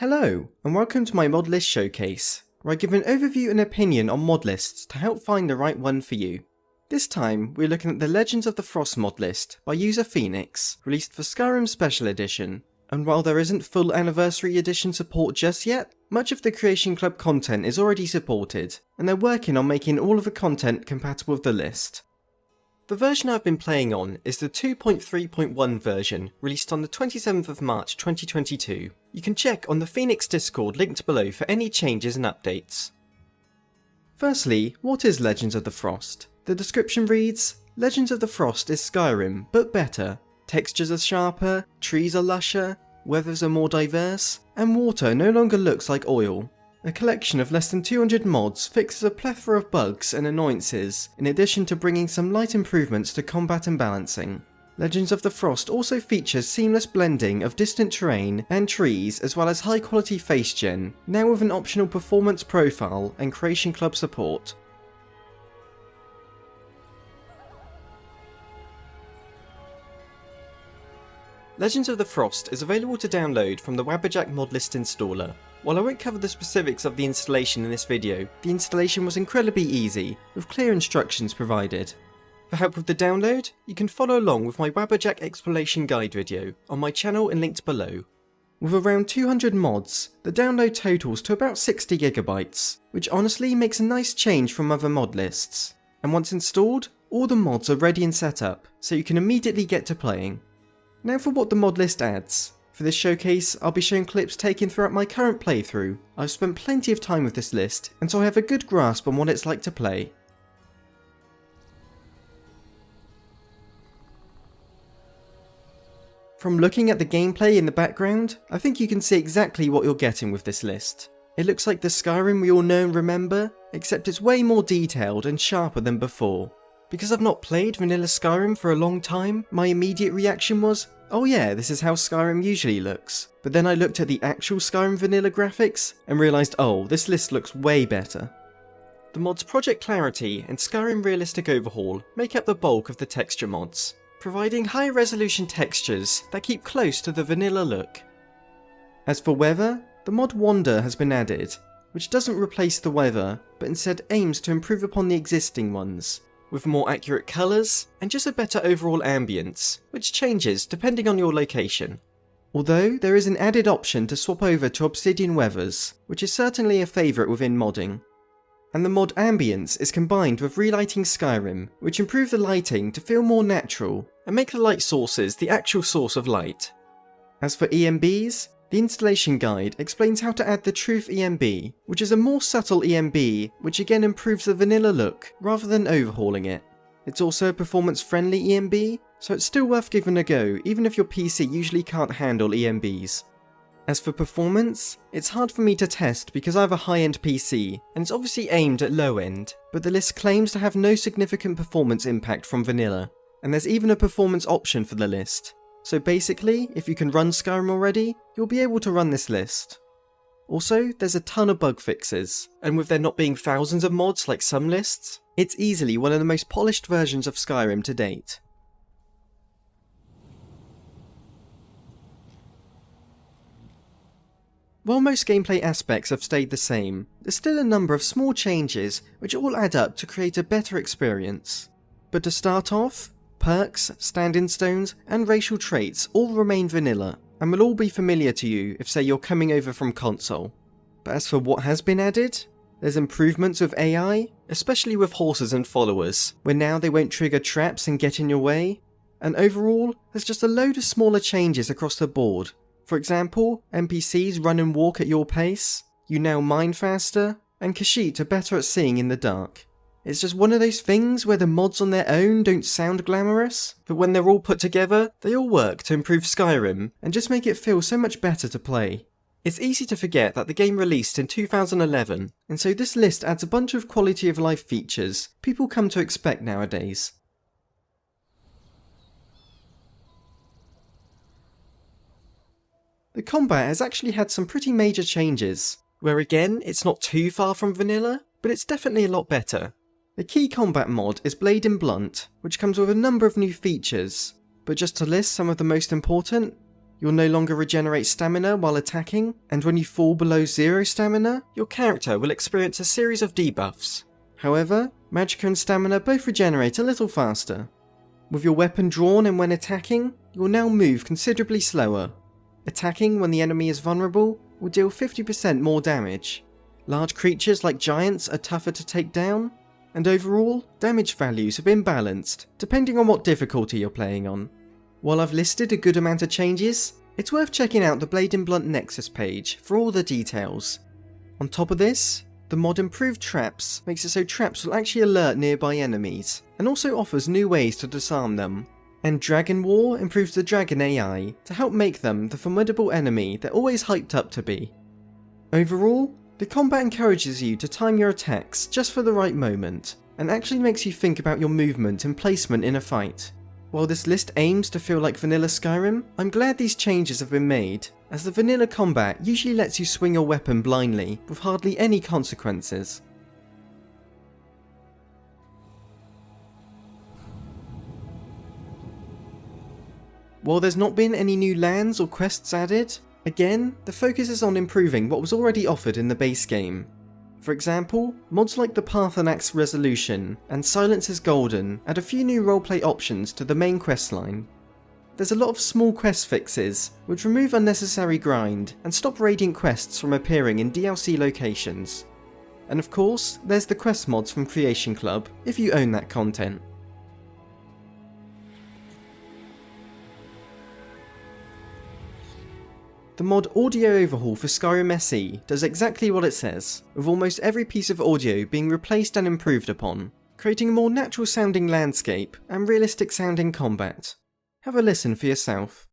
Hello, and welcome to my Modlist showcase, where I give an overview and opinion on mod lists to help find the right one for you. This time, we're looking at the Legends of the Frost mod list by user Phoenix, released for Skyrim Special Edition. And while there isn't full Anniversary Edition support just yet, much of the Creation Club content is already supported, and they're working on making all of the content compatible with the list. The version I've been playing on is the 2.3.1 version, released on the 27th of March 2022. You can check on the Phoenix Discord linked below for any changes and updates. Firstly, what is Legends of the Frost? The description reads, Legends of the Frost is Skyrim, but better. Textures are sharper, trees are lusher, weathers are more diverse, and water no longer looks like oil. A collection of less than 200 mods fixes a plethora of bugs and annoyances, in addition to bringing some light improvements to combat and balancing. Legends of the Frost also features seamless blending of distant terrain and trees, as well as high quality face gen, now with an optional performance profile and Creation Club support. Legends of the Frost is available to download from the Wabberjack Modlist installer. While I won't cover the specifics of the installation in this video, the installation was incredibly easy, with clear instructions provided. For help with the download, you can follow along with my Wabberjack explanation guide video on my channel and linked below. With around 200 mods, the download totals to about 60 GB, which honestly makes a nice change from other mod lists. And once installed, all the mods are ready and set up, so you can immediately get to playing. Now for what the mod list adds. For this showcase, I'll be showing clips taken throughout my current playthrough. I've spent plenty of time with this list, and so I have a good grasp on what it's like to play. From looking at the gameplay in the background, I think you can see exactly what you're getting with this list. It looks like the Skyrim we all know and remember, except it's way more detailed and sharper than before. Because I've not played vanilla Skyrim for a long time, my immediate reaction was, oh yeah, this is how Skyrim usually looks. But then I looked at the actual Skyrim vanilla graphics and realised, oh, this list looks way better. The mods Project Clarity and Skyrim Realistic Overhaul make up the bulk of the texture mods, providing high resolution textures that keep close to the vanilla look. As for weather, the mod Wander has been added, which doesn't replace the weather, but instead aims to improve upon the existing ones, with more accurate colours and just a better overall ambience, which changes depending on your location. Although there is an added option to swap over to Obsidian weathers, which is certainly a favourite within modding. And the mod Ambience is combined with relighting Skyrim, which improve the lighting to feel more natural and make the light sources the actual source of light. As for EMBs, the installation guide explains how to add the Truth EMB, which is a more subtle EMB which again improves the vanilla look rather than overhauling it. It's also a performance-friendly EMB, so it's still worth giving a go even if your PC usually can't handle EMBs. As for performance, it's hard for me to test because I have a high-end PC and it's obviously aimed at low-end, but the list claims to have no significant performance impact from vanilla, and there's even a performance option for the list. So basically, if you can run Skyrim already, you'll be able to run this list. Also, there's a ton of bug fixes, and with there not being thousands of mods like some lists, it's easily one of the most polished versions of Skyrim to date. While most gameplay aspects have stayed the same, there's still a number of small changes which all add up to create a better experience. But to start off, perks, stand-in stones, and racial traits all remain vanilla, and will all be familiar to you if say you're coming over from console. But as for what has been added, there's improvements with AI, especially with horses and followers, where now they won't trigger traps and get in your way. And overall, there's just a load of smaller changes across the board. For example, NPCs run and walk at your pace, you now mine faster, and Khajiit are better at seeing in the dark. It's just one of those things where the mods on their own don't sound glamorous, but when they're all put together, they all work to improve Skyrim and just make it feel so much better to play. It's easy to forget that the game released in 2011, and so this list adds a bunch of quality of life features people come to expect nowadays. The combat has actually had some pretty major changes, where again it's not too far from vanilla, but it's definitely a lot better. The key combat mod is Blade and Blunt, which comes with a number of new features, but just to list some of the most important, You'll no longer regenerate stamina while attacking, and when you fall below 0 stamina, your character will experience a series of debuffs. However, magicka and stamina both regenerate a little faster. With your weapon drawn and when attacking, you'll now move considerably slower. Attacking when the enemy is vulnerable will deal 50% more damage. Large creatures like giants are tougher to take down, and overall, damage values have been balanced, depending on what difficulty you're playing on. While I've listed a good amount of changes, it's worth checking out the Blade and Blunt Nexus page for all the details. On top of this, the mod improved traps makes it so traps will actually alert nearby enemies, and also offers new ways to disarm them. And Dragon War improves the dragon AI to help make them the formidable enemy they're always hyped up to be. Overall, the combat encourages you to time your attacks just for the right moment, and actually makes you think about your movement and placement in a fight. While this list aims to feel like vanilla Skyrim, I'm glad these changes have been made, as the vanilla combat usually lets you swing your weapon blindly with hardly any consequences. While there's not been any new lands or quests added, again, the focus is on improving what was already offered in the base game. For example, mods like the Parthenax Resolution and Silence is Golden add a few new roleplay options to the main questline. There's a lot of small quest fixes, which remove unnecessary grind and stop Radiant quests from appearing in DLC locations. And of course, there's the quest mods from Creation Club, if you own that content. The mod Audio Overhaul for Skyrim SE does exactly what it says, with almost every piece of audio being replaced and improved upon, creating a more natural sounding landscape and realistic sounding combat. Have a listen for yourself.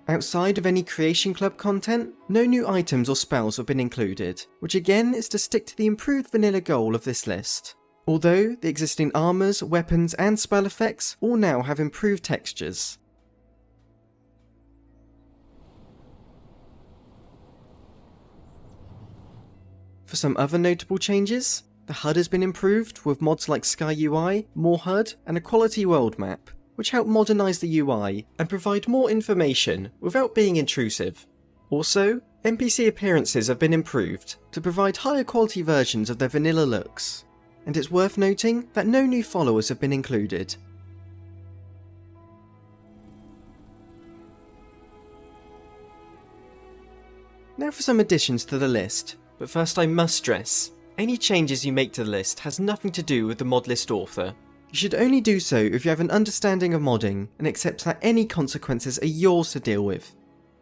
Outside of any Creation Club content, no new items or spells have been included, which again is to stick to the improved vanilla goal of this list. Although the existing armors, weapons and spell effects all now have improved textures. For some other notable changes, the HUD has been improved with mods like Sky UI, more HUD and a quality world map, which help modernise the UI and provide more information without being intrusive. Also, NPC appearances have been improved to provide higher quality versions of their vanilla looks, and it's worth noting that no new followers have been included. Now for some additions to the list, but first I must stress, any changes you make to the list has nothing to do with the Modlist author. You should only do so if you have an understanding of modding and accept that any consequences are yours to deal with.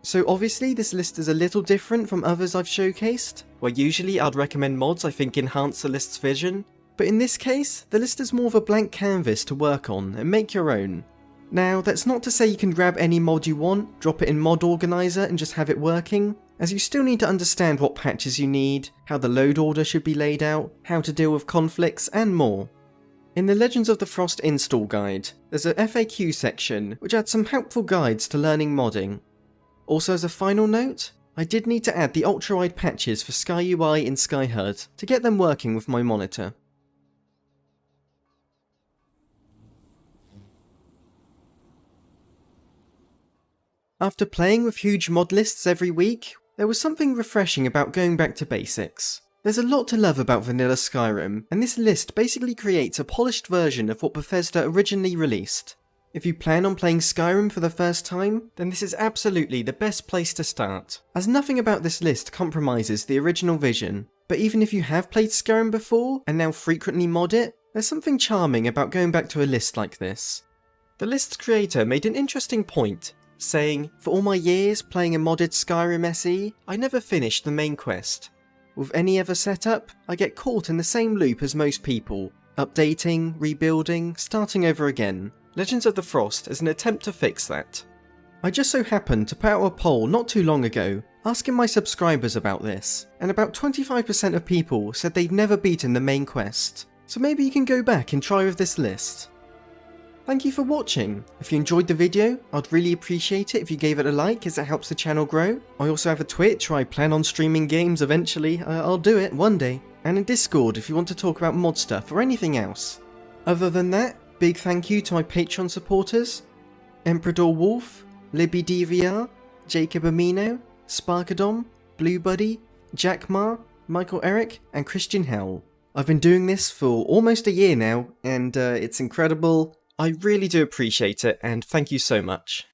So obviously this list is a little different from others I've showcased, where usually I'd recommend mods I think enhance the list's vision, but in this case, the list is more of a blank canvas to work on and make your own. Now, that's not to say you can grab any mod you want, drop it in Mod Organizer and just have it working, as you still need to understand what patches you need, how the load order should be laid out, how to deal with conflicts, and more. In the Legends of the Frost install guide, there's a FAQ section which adds some helpful guides to learning modding. Also as a final note, I did need to add the ultra-wide patches for Sky UI and Sky HUD to get them working with my monitor. After playing with huge mod lists every week, there was something refreshing about going back to basics. There's a lot to love about vanilla Skyrim, and this list basically creates a polished version of what Bethesda originally released. If you plan on playing Skyrim for the first time, then this is absolutely the best place to start, as nothing about this list compromises the original vision. But even if you have played Skyrim before, and now frequently mod it, there's something charming about going back to a list like this. The list's creator made an interesting point, saying, "For all my years playing a modded Skyrim SE, I never finished the main quest. With any other setup, I get caught in the same loop as most people, updating, rebuilding, starting over again. Legends of the Frost is an attempt to fix that. I just so happened to put out a poll not too long ago, asking my subscribers about this, and about 25% of people said they've never beaten the main quest, so maybe you can go back and try with this list. Thank you for watching. If you enjoyed the video, I'd really appreciate it if you gave it a like, as it helps the channel grow. I also have a Twitch where I plan on streaming games eventually. I'll do it one day. And a Discord if you want to talk about mod stuff or anything else. Other than that, big thank you to my Patreon supporters: Emperador Wolf, Libby DVR, Jacob Amino, Sparkadom, Blue Buddy, Jack Ma, Michael Eric, and Christian Hell. I've been doing this for almost a year now, and it's incredible. I really do appreciate it, and thank you so much.